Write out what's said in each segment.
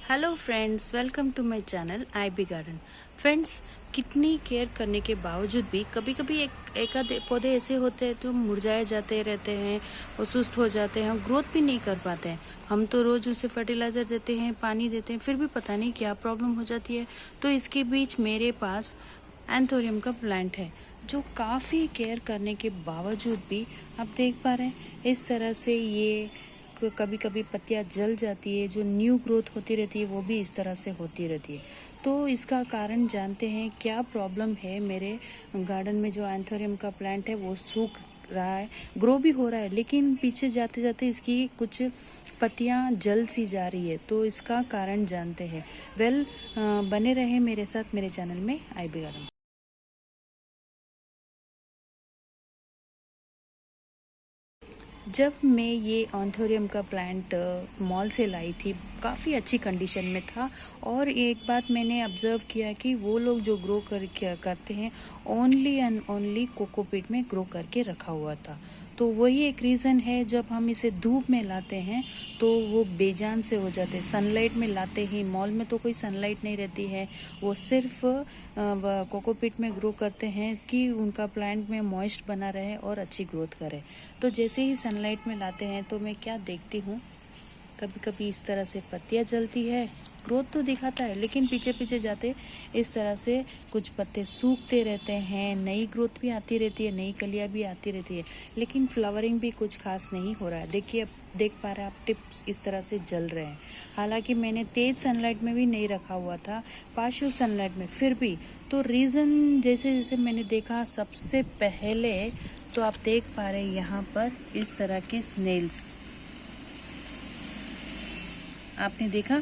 Hello friends, welcome to my channel IB garden. Friends, कितनी care करने के बावजूद भी कभी कभी एक आध पौधे ऐसे होते हैं जो मुरझाए जाते रहते हैं और सुस्त हो जाते हैं, ग्रोथ भी नहीं कर पाते हैं। हम तो रोज़ उसे फर्टिलाइज़र देते हैं, पानी देते हैं, फिर भी पता नहीं क्या प्रॉब्लम हो जाती है। तो इसके बीच मेरे पास एंथोरियम का प्लांट है जो काफ़ी केयर करने के बावजूद भी आप देख पा रहे हैं इस तरह से ये कभी कभी पत्तियां जल जाती है, जो न्यू ग्रोथ होती रहती है वो भी इस तरह से होती रहती है। तो इसका कारण जानते हैं, क्या प्रॉब्लम है मेरे गार्डन में। जो एंथोरियम का प्लांट है वो सूख रहा है, ग्रो भी हो रहा है, लेकिन पीछे जाते जाते इसकी कुछ पत्तियां जल सी जा रही है। तो इसका कारण जानते हैं। बने रहे मेरे साथ मेरे चैनल में IB गार्डन। जब मैं ये ऑन्थोरियम का प्लांट मॉल से लाई थी, काफ़ी अच्छी कंडीशन में था। और एक बात मैंने ऑब्ज़र्व किया कि वो लोग जो ग्रो करते हैं, ओनली एंड ओनली कोकोपीट में ग्रो करके रखा हुआ था। तो वही एक रीज़न है, जब हम इसे धूप में लाते हैं तो वो बेजान से हो जाते हैं। सनलाइट में लाते ही, मॉल में तो कोई सनलाइट नहीं रहती है, वो सिर्फ कोकोपीट में ग्रो करते हैं कि उनका प्लांट में मॉइस्ट बना रहे और अच्छी ग्रोथ करे। तो जैसे ही सनलाइट में लाते हैं तो मैं क्या देखती हूँ, कभी कभी इस तरह से पत्तियाँ जलती है, ग्रोथ तो दिखाता है, लेकिन पीछे पीछे जाते इस तरह से कुछ पत्ते सूखते रहते हैं। नई ग्रोथ भी आती रहती है, नई कलियाँ भी आती रहती है, लेकिन फ्लावरिंग भी कुछ खास नहीं हो रहा है। देखिए, अब देख पा रहे हैं आप, टिप्स इस तरह से जल रहे हैं। हालांकि मैंने तेज सनलाइट में भी नहीं रखा हुआ था, पार्शियल सनलाइट में, फिर भी। तो रीज़न जैसे जैसे मैंने देखा, सबसे पहले तो आप देख पा रहे हैं यहाँ पर इस तरह के स्नेल्स, आपने देखा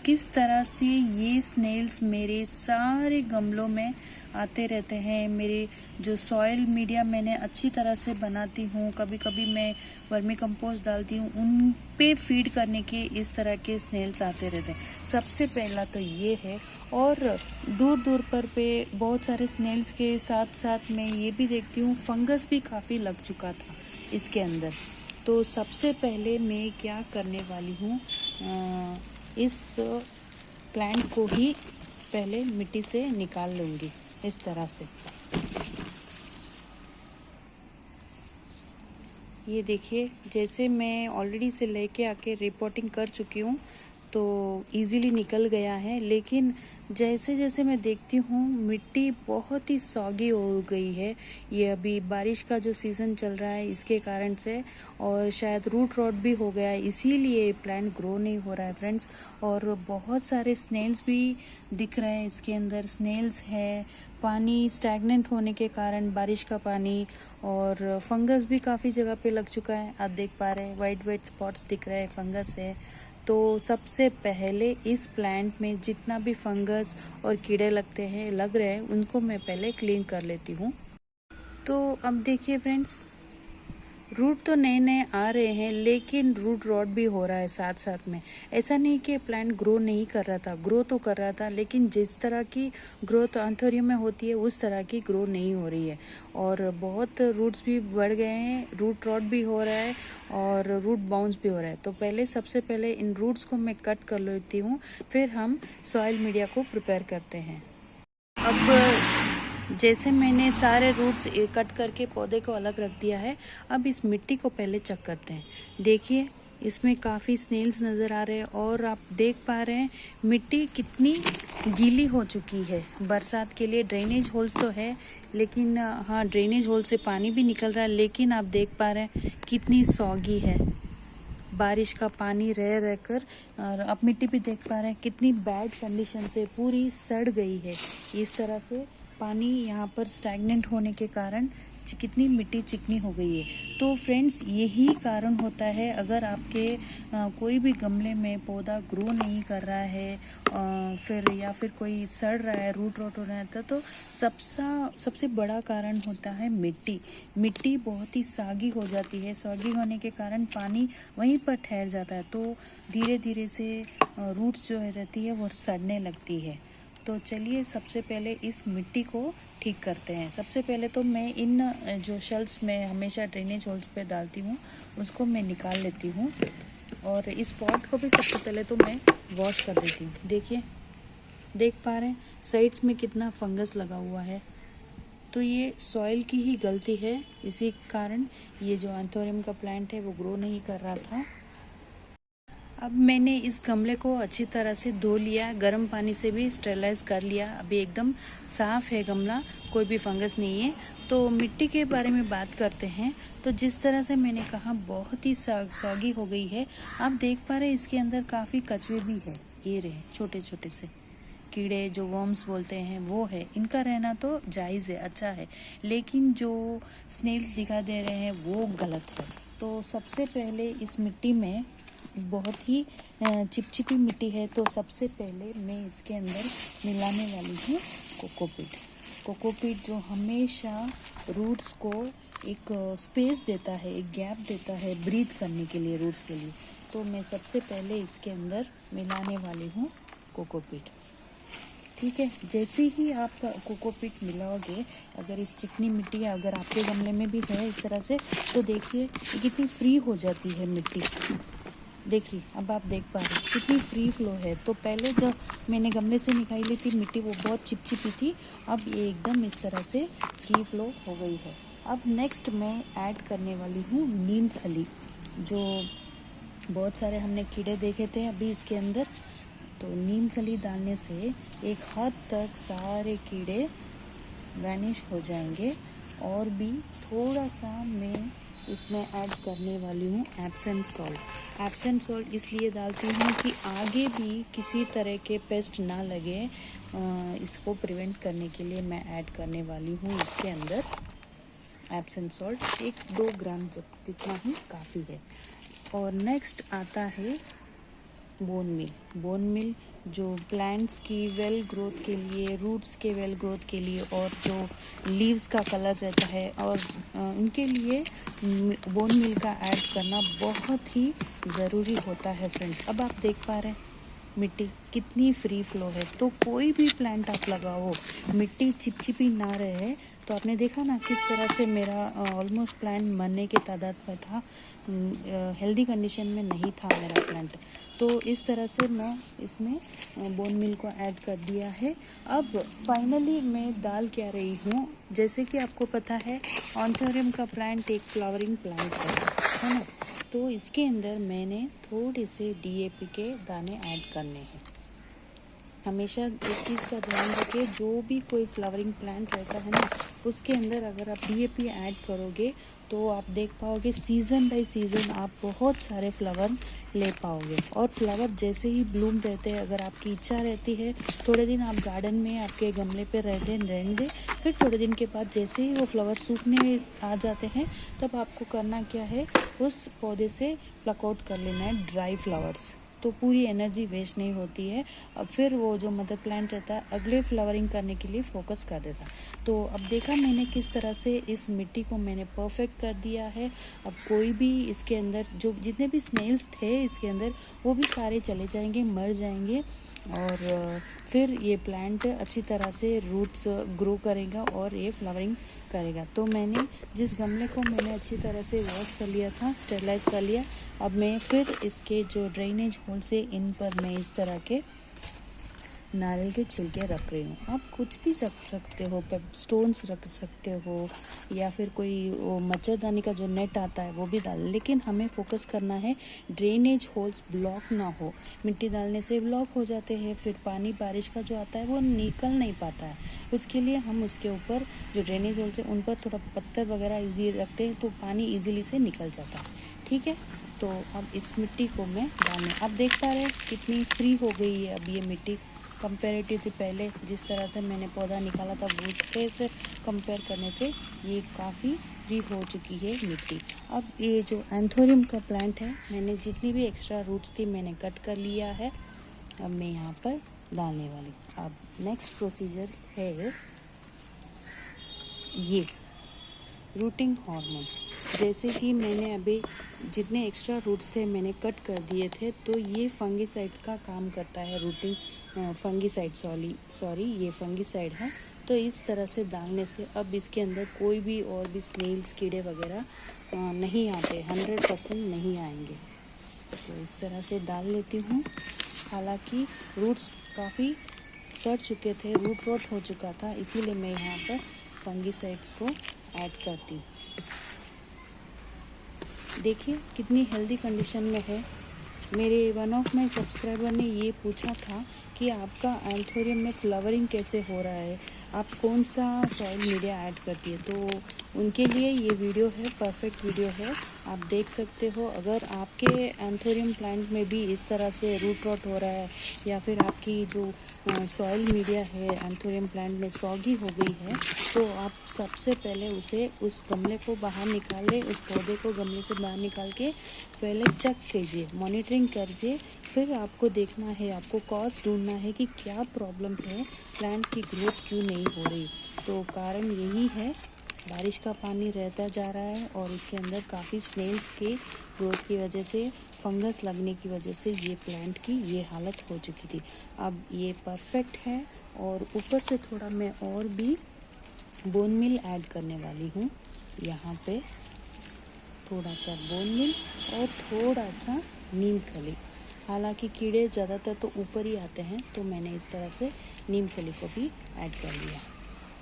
किस तरह से ये स्नेल्स मेरे सारे गमलों में आते रहते हैं। मेरे जो सॉइल मीडिया मैंने अच्छी तरह से बनाती हूँ, कभी कभी मैं वर्मी कंपोस्ट डालती हूँ, उन पे फीड करने के इस तरह के स्नेल्स आते रहते हैं। सबसे पहला तो ये है। और दूर दूर पर पे बहुत सारे स्नेल्स के साथ साथ मैं ये भी देखती हूँ, फंगस भी काफ़ी लग चुका था इसके अंदर। तो सबसे पहले मैं क्या करने वाली हूँ, इस प्लांट को ही पहले मिट्टी से निकाल लूँगी इस तरह से। ये देखिए, जैसे मैं ऑलरेडी से लेके आके रिपोर्टिंग कर चुकी हूँ तो इजीली निकल गया है, लेकिन जैसे जैसे मैं देखती हूँ मिट्टी बहुत ही सॉगी हो गई है। ये अभी बारिश का जो सीज़न चल रहा है इसके कारण से, और शायद रूट रॉट भी हो गया है, इसीलिए प्लांट ग्रो नहीं हो रहा है फ्रेंड्स। और बहुत सारे स्नेल्स भी दिख रहे हैं इसके अंदर, स्नेल्स है। पानी स्टैगनेंट होने के कारण, बारिश का पानी, और फंगस भी काफ़ी जगह पे लग चुका है। आप देख पा रहे हैं वाइट वाइट स्पॉट्स दिख रहे हैं, फंगस है। तो सबसे पहले इस प्लांट में जितना भी फंगस और कीड़े लग रहे हैं, उनको मैं पहले क्लीन कर लेती हूँ। तो अब देखिए फ्रेंड्स, रूट तो नए नए आ रहे हैं, लेकिन रूट रॉट भी हो रहा है साथ साथ में। ऐसा नहीं कि प्लांट ग्रो नहीं कर रहा था, ग्रो तो कर रहा था, लेकिन जिस तरह की ग्रोथ एंथोरियम में होती है उस तरह की ग्रो नहीं हो रही है। और बहुत रूट्स भी बढ़ गए हैं, रूट रॉट भी हो रहा है और रूट बाउंस भी हो रहा है। तो पहले सबसे पहले इन रूट्स को मैं कट कर लेती हूँ, फिर हम सॉइल मीडिया को प्रिपेयर करते हैं। अब जैसे मैंने सारे रूट्स कट करके पौधे को अलग रख दिया है, अब इस मिट्टी को पहले चेक करते हैं। देखिए, इसमें काफ़ी स्नेल्स नज़र आ रहे हैं, और आप देख पा रहे हैं मिट्टी कितनी गीली हो चुकी है। बरसात के लिए ड्रेनेज होल्स तो है, लेकिन हाँ, ड्रेनेज होल से पानी भी निकल रहा है, लेकिन आप देख पा रहे हैं कितनी सॉगी है, बारिश का पानी रह रहकर। और अब मिट्टी भी देख पा रहे हैं कितनी बैड कंडीशन से पूरी सड़ गई है। इस तरह से पानी यहाँ पर स्टैगनेंट होने के कारण कितनी मिट्टी चिकनी हो गई है। तो फ्रेंड्स, यही कारण होता है, अगर आपके कोई भी गमले में पौधा ग्रो नहीं कर रहा है, फिर कोई सड़ रहा है, रूट रॉट हो रहा है, तो सबसे बड़ा कारण होता है मिट्टी। मिट्टी बहुत ही सागी हो जाती है, सागी होने के कारण पानी वहीं पर ठहर जाता है, तो धीरे धीरे से रूट्स जो रहती है वो सड़ने लगती है। तो चलिए, सबसे पहले इस मिट्टी को ठीक करते हैं। सबसे पहले तो मैं इन जो शेल्स में हमेशा ड्रेनेज होल्स पे डालती हूँ उसको मैं निकाल लेती हूँ। और इस पॉट को भी सबसे पहले तो मैं वॉश कर देती हूँ। देखिए, देख पा रहे हैं साइड्स में कितना फंगस लगा हुआ है। तो ये सॉइल की ही गलती है, इसी कारण ये जो एंथोरियम का प्लांट है वो ग्रो नहीं कर रहा था। अब मैंने इस गमले को अच्छी तरह से धो लिया, गर्म पानी से भी स्टेरलाइज कर लिया। अभी एकदम साफ है गमला, कोई भी फंगस नहीं है। तो मिट्टी के बारे में बात करते हैं। तो जिस तरह से मैंने कहा बहुत ही सॉगी हो गई है। आप देख पा रहे हैं इसके अंदर काफ़ी कचरे भी है, ये रहे छोटे छोटे से कीड़े जो वर्म्स बोलते हैं वो है। इनका रहना तो जायज़ है, अच्छा है, लेकिन जो स्नेल्स दिखा दे रहे हैं वो गलत है। तो सबसे पहले इस मिट्टी में बहुत ही चिपचिपी मिट्टी है, तो सबसे पहले मैं इसके अंदर मिलाने वाली हूँ कोकोपीट। कोकोपीट जो हमेशा रूट्स को एक स्पेस देता है, एक गैप देता है ब्रीथ करने के लिए, रूट्स के लिए। तो मैं सबसे पहले इसके अंदर मिलाने वाली हूँ कोकोपीट। ठीक है, जैसे ही आप कोकोपीट मिलाओगे, अगर इस चिकनी मिट्टी अगर आपके गमले में भी है इस तरह से, तो देखिए कितनी फ्री हो जाती है मिट्टी। देखिए, अब आप देख पा रहे हैं कितनी फ्री फ्लो है। तो पहले जब मैंने गमले से निकाली थी मिट्टी वो बहुत चिपचिपी थी, अब ये एकदम इस तरह से फ्री फ्लो हो गई है। अब नेक्स्ट मैं ऐड करने वाली हूँ नीम खली, जो बहुत सारे हमने कीड़े देखे थे अभी इसके अंदर। तो नीम खली डालने से एक हद तक सारे कीड़े वैनिश हो जाएंगे। और भी थोड़ा सा मैं इसमें ऐड करने वाली हूँ एप्सम सॉल्ट। एप्सम सॉल्ट इसलिए डालती हूँ कि आगे भी किसी तरह के पेस्ट ना लगे, इसको प्रिवेंट करने के लिए मैं ऐड करने वाली हूँ इसके अंदर एप्सम सॉल्ट। 1-2 ग्राम जितना ही काफ़ी है। और नेक्स्ट आता है बोन मिल। बोन मिल जो प्लांट्स की वेल ग्रोथ के लिए, रूट्स के वेल ग्रोथ के लिए, और जो लीव्स का कलर रहता है और उनके लिए बोन मिल का ऐड करना बहुत ही ज़रूरी होता है फ्रेंड्स। अब आप देख पा रहे हैं मिट्टी कितनी फ्री फ्लो है। तो कोई भी प्लांट आप लगाओ, मिट्टी चिपचिपी ना रहे। तो आपने देखा ना किस तरह से मेरा ऑलमोस्ट प्लांट मरने के तादाद पर था, हेल्दी कंडीशन में नहीं था मेरा प्लांट। तो इस तरह से मैं इसमें बोन मिल को ऐड कर दिया है। अब फाइनली मैं डाल क्या रही हूँ, जैसे कि आपको पता है एंथोरियम का प्लांट एक फ्लावरिंग प्लांट है ना। तो इसके अंदर मैंने थोड़े से DAP के दाने ऐड करने हैं। हमेशा एक चीज़ का ध्यान रखें, जो भी कोई फ्लावरिंग प्लांट रहता है ना, उसके अंदर अगर आप DAP ऐड करोगे तो आप देख पाओगे सीज़न बाय सीज़न आप बहुत सारे फ्लावर ले पाओगे। और फ्लावर जैसे ही ब्लूम रहते हैं, अगर आपकी इच्छा रहती है थोड़े दिन आप गार्डन में आपके गमले पे रहने दें, फिर थोड़े दिन के बाद जैसे ही वो फ्लावर सूखने आ जाते हैं, तब आपको करना क्या है, उस पौधे से प्लक आउट कर लेना है ड्राई फ्लावर्स। तो पूरी एनर्जी वेस्ट नहीं होती है। अब फिर वो जो मदर प्लांट रहता है अगले फ्लावरिंग करने के लिए फोकस कर देता। तो अब देखा मैंने किस तरह से इस मिट्टी को मैंने परफेक्ट कर दिया है। अब कोई भी इसके अंदर जो जितने भी स्नेल्स थे इसके अंदर, वो भी सारे चले जाएंगे, मर जाएंगे। और फिर ये प्लांट अच्छी तरह से रूट्स ग्रो करेगा और ये फ्लावरिंग करेगा। तो मैंने जिस गमले को मैंने अच्छी तरह से वॉश कर लिया था, स्टेरलाइज कर लिया, अब मैं फिर इसके जो ड्रेनेज होल से इन पर मैं इस तरह के नारियल के छिलके रख रही हूँ। आप कुछ भी रख सकते हो, स्टोन्स रख सकते हो, या फिर कोई वो मच्छरदानी का जो नेट आता है वो भी डाल, लेकिन हमें फोकस करना है ड्रेनेज होल्स ब्लॉक ना हो। मिट्टी डालने से ब्लॉक हो जाते हैं, फिर पानी बारिश का जो आता है वो निकल नहीं पाता है। उसके लिए हम उसके ऊपर जो ड्रेनेज होल्स है उन पर थोड़ा पत्थर वगैरह ईजी रखते हैं, तो पानी ईजिली से निकल जाता है। ठीक है, तो अब इस मिट्टी को मैं डालने, अब देख पा रहे हैं कितनी फ्री हो गई है अब ये मिट्टी कंपेरेटिवली पहले जिस तरह से मैंने पौधा निकाला था वो उसके से कंपेयर करने से ये काफ़ी फ्री हो चुकी है मिट्टी। अब ये जो एंथोरियम का प्लांट है, मैंने जितनी भी एक्स्ट्रा रूट्स थी मैंने कट कर लिया है। अब मैं यहाँ पर डालने वाली। अब नेक्स्ट प्रोसीजर है ये रूटिंग हार्मोन्स। जैसे कि मैंने अभी जितने एक्स्ट्रा रूट्स थे मैंने कट कर दिए थे, तो ये फंगीसाइड का काम करता है। रूटिंग फंगीसाइड सॉरी ये फंगीसाइड है। तो इस तरह से डालने से अब इसके अंदर कोई भी और भी स्नेल्स कीड़े वगैरह नहीं आते, 100% नहीं आएंगे। तो इस तरह से डाल लेती हूँ। हालांकि रूट्स काफ़ी सड़ चुके थे, रूट रॉट हो चुका था, इसीलिए मैं यहाँ पर फंगीसाइड्स को ऐड करती हूँ। देखिए कितनी हेल्दी कंडीशन में है। मेरे वन ऑफ माई सब्सक्राइबर ने ये पूछा था कि आपका एंथोरियम में फ्लावरिंग कैसे हो रहा है, आप कौन सा सॉइल मीडिया ऐड करती है। तो उनके लिए ये वीडियो है, परफेक्ट वीडियो है, आप देख सकते हो। अगर आपके एंथोरियम प्लांट में भी इस तरह से रूट रॉट हो रहा है या फिर आपकी जो सॉइल मीडिया है एंथोरियम प्लांट में सॉगी हो गई है, तो आप सबसे पहले उस गमले को बाहर निकाले, उस पौधे को गमले से बाहर निकाल के पहले चेक कीजिए, मॉनिटरिंग करिए। फिर आपको देखना है, आपको कॉज ढूंढना है कि क्या प्रॉब्लम है, प्लांट की ग्रोथ क्यों नहीं हो रही। तो कारण यही है, बारिश का पानी रहता जा रहा है और इसके अंदर काफ़ी स्नेल्स के ग्रोथ की वजह से, फंगस लगने की वजह से ये प्लांट की ये हालत हो चुकी थी। अब ये परफेक्ट है और ऊपर से थोड़ा मैं और भी बोन मिल ऐड करने वाली हूँ। यहाँ पे थोड़ा सा बोन मिल और थोड़ा सा नीम खली। हालांकि कीड़े ज़्यादातर तो ऊपर ही आते हैं, तो मैंने इस तरह से नीम खली को भी ऐड कर लिया।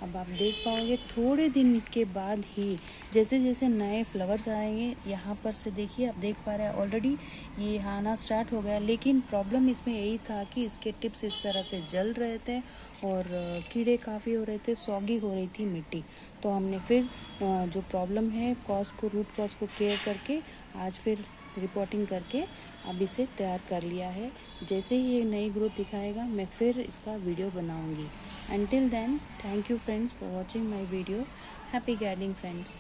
अब आप देख पाओगे थोड़े दिन के बाद ही जैसे जैसे नए फ्लावर्स आएंगे, यहाँ पर से देखिए आप देख पा रहे हैं ऑलरेडी ये आना स्टार्ट हो गया। लेकिन प्रॉब्लम इसमें यही था कि इसके टिप्स इस तरह से जल रहे थे और कीड़े काफ़ी हो रहे थे, सॉगी हो रही थी मिट्टी। तो हमने फिर जो प्रॉब्लम है रूट कॉज को क्लियर करके आज फिर रिपोर्टिंग करके अब इसे तैयार कर लिया है। जैसे ही ये नई ग्रोथ दिखाएगा मैं फिर इसका वीडियो बनाऊंगी। Until then, thank you friends for watching my video. Happy gardening friends.